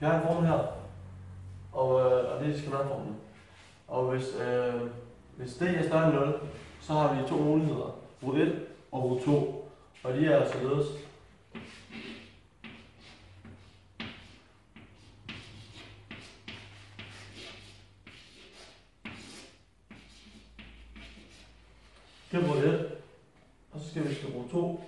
Vi har en formel her, og det er diskriminantformlen. Og hvis d er større end 0, så har vi to muligheder, rod 1 og rod 2. Og de er således. Det er rod 1, og så skal vi skrive rod 2.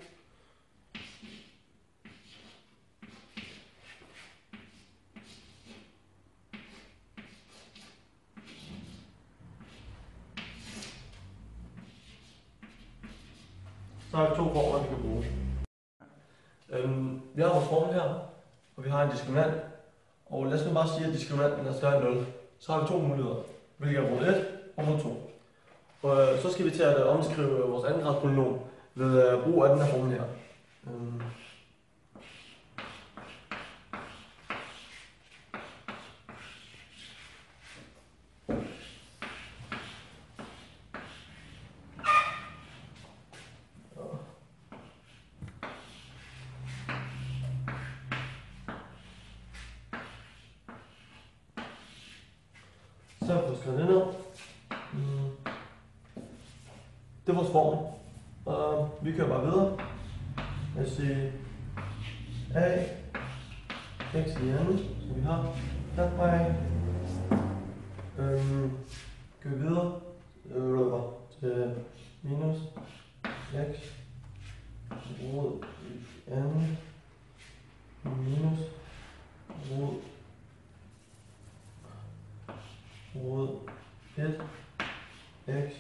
Så har vi to formler, vi kan bruge. Vi har vores formel her, og vi har en diskriminant. Og lad os nu bare sige, at diskriminanten er større end 0. Så har vi to muligheder, hvilket er rod 1 og rod 2. Og så skal vi til at omskrive vores andengradspolynom ved brug af den her formel her. Så har vi skrevet det ned. Det er vores formel. Og vi kører bare videre. Jeg siger A, x i anden, som vi har herfra. Kører videre til minus x rod i anden minus rod 1 x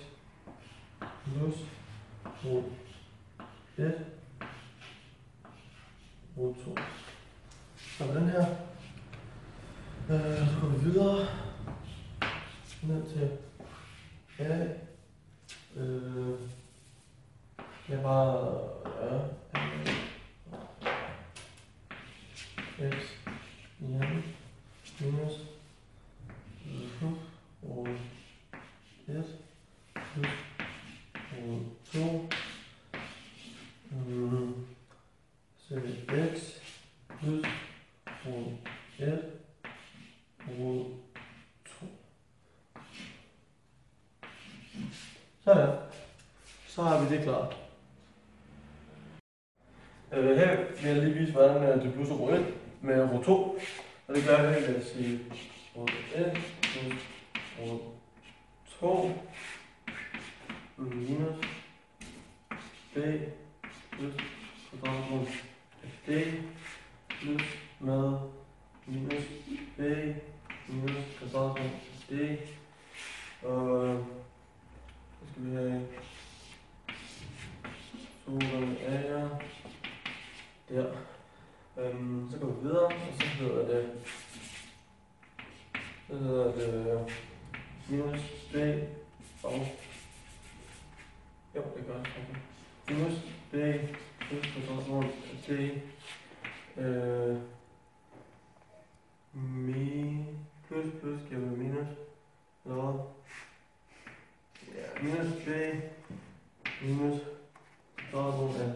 plus rod 1 rod 2. Så med den her. Så går vi videre ned til A. Jeg bare x i anden minus rod 1 plus rod 2. Så er x plus rod 1 rod 2. Sådan. Så har vi det klart. Her vil jeg lige vise, hvordan det plusser rod 1 med rod 2. Og det gør jeg ved at sige rod 1 plus rod 2 minus b plus kvadratrod d plus med minus b minus kvadratrod d. Og så skal vi have 2 gange a her. Der. Så går vi videre, og så hedder det minus b og jo, det gør det. Okay. Minus b plus kvadratrod d plus giver mig minus eller ja, minus b minus kvadratrod af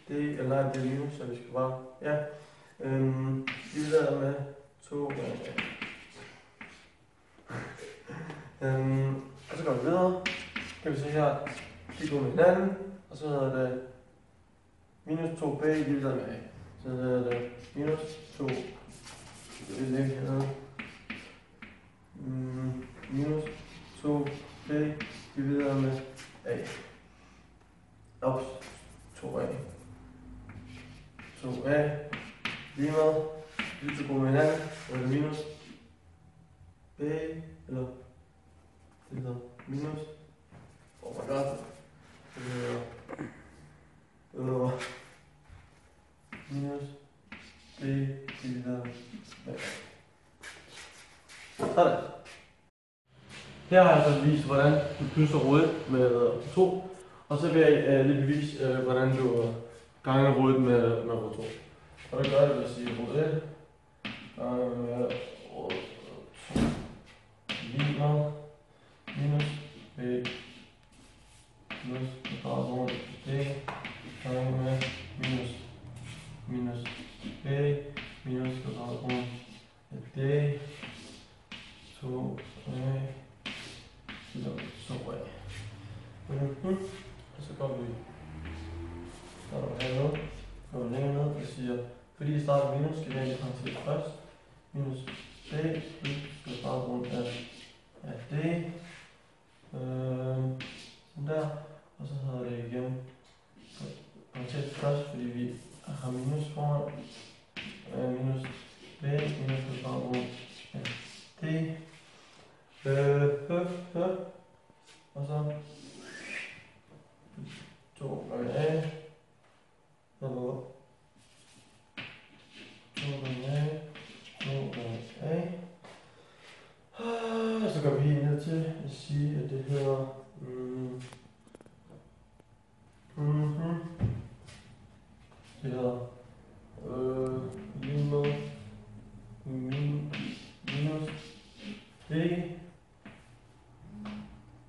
d, eller nej, det er minus, så vi skal bare ja. Vi lader med 2 gange og så går vi videre. Kan vi se her, de går med hinanden, og så hedder det minus 2b divideret med a. Så hedder det minus 2, det vil ikke hedde minus 2b divideret med a. Ops, 2a. 2a lige med, de to går med hinanden, så er det minus b, eller det hedder minus. Oh my god. Minus b divideret med a. Sådan. Her har jeg så vist, hvordan du plusser rod 1 med 2. Og så vil jeg lige bevise, hvordan du ganger rod 1 med rod 2. Og det gør jeg ved at sige rod 1 gange rod 2 lige med minus b plus kvadratrod d gange med minus b minus kvadratrod parentes først, minus b plus baggrund af d. Sådan der. Og så hedder det igen parentes først, fordi vi har minus foran. Minus b minus plus baggrund af d. Og så 2 gange a. 2 gange a. 2 gange a. Så går vi helt ned til at sige, at det hedder det hedder lige med minus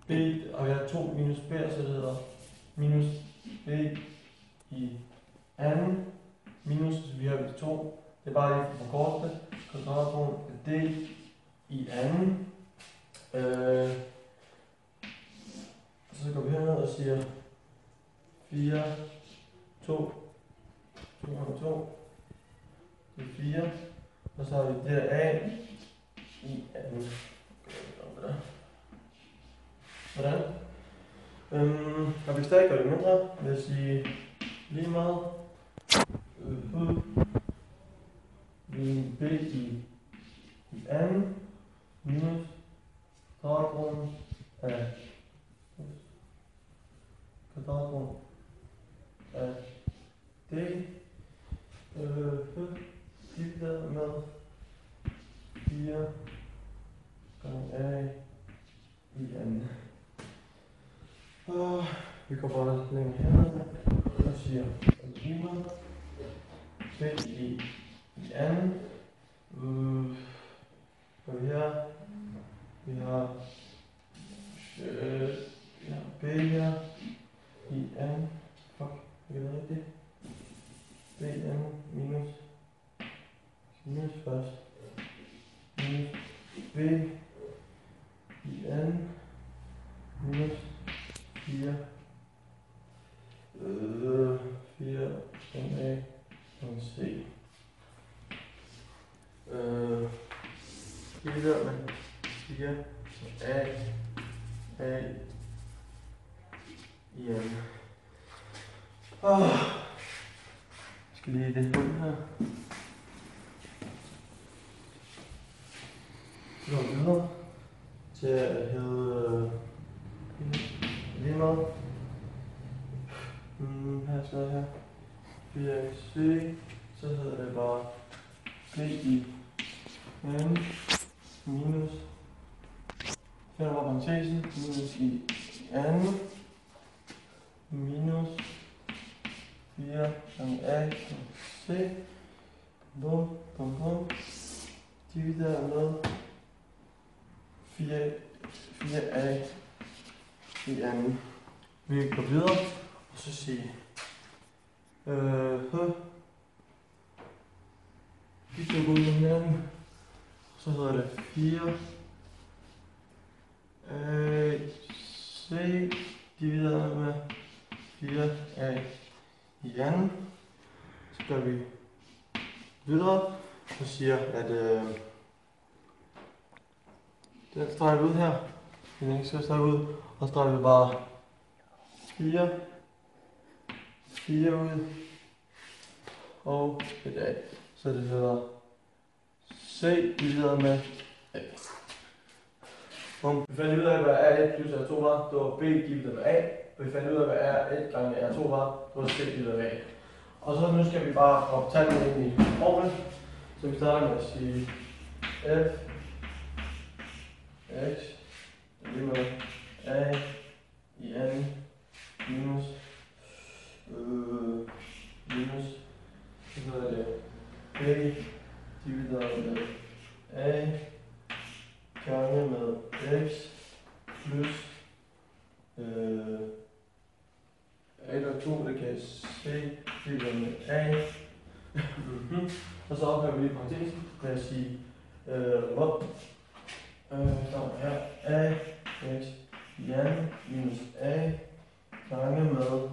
b, og jeg har 2 minus b, så det hedder minus b i anden, minus, så vi har 2, det er bare lige for kort det, kvadratgrund af d i anden. Så går vi herned og siger 4, 2, 2 gange 2, det er 4, og så har vi det der a i anden. Hvordan? Og hvis der ikke gør det mindre, vil jeg sige lige meget b i anden minus kvadratgrund af d divideret med 4 gange a i anden. Og vi går bare længere hernede og siger lige meget b i anden. Og her vi har b her i anden. Fuck, er det rigtigt? B i anden minus først. Minus b i anden minus 4 gange a gange c. Divideret med 4 a i anden. Jeg skal lige det her. Så går vi videre til at hedde lige meget. Her skal jeg her. 4c, så hedder det bare b i anden minus 5 over parentesen minus i anden minus 4 gange a gange c. Bum, bum, bum. Divideret med 4a i anden. Vi går videre og så sige de skal gå ud med hinanden. Så hedder det 4 a c divideret med 4a i anden. Så gør vi videre og siger, at den streger ud her. Den ikke skal strege ud. Og så streger vi bare 4 ud og et a. Så det hedder c divideret med a. Vi fandt ud af, hvad R1 plus R2 var. Det var b divideret med a. Og vi fandt ud af, hvad R1 gange R2 var. Det var c divideret med a. Og så nu skal vi bare proppe tallene ind i formlen. Så vi starter med at sige f x lige med a i anden minus så hedder det b divideret med a gange med x plus a og 2, det kan c divideret med a. Og så ophører vi lige parentesen med at sige så her a x i anden minus a gange med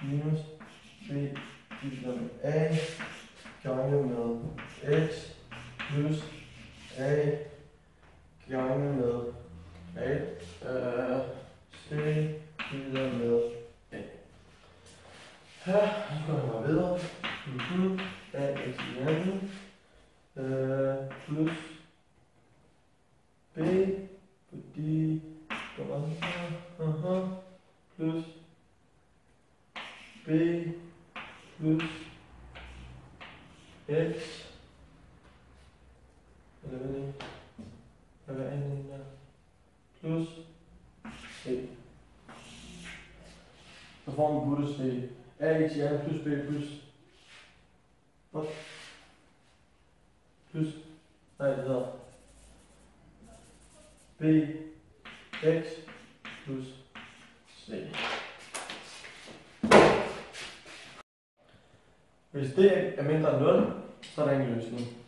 minus b divideret med a gange med x plus a gange med a c divideret med a. Her går jeg bare videre. A x i anden plus b, fordi plus b plus x, eller hvad er det der, plus c. Så får vi puttes ved ax i anden plus b plus, hvad? Plus, nej det hedder b x plus c. Hvis det er mindre end 0, så er der ingen løsning.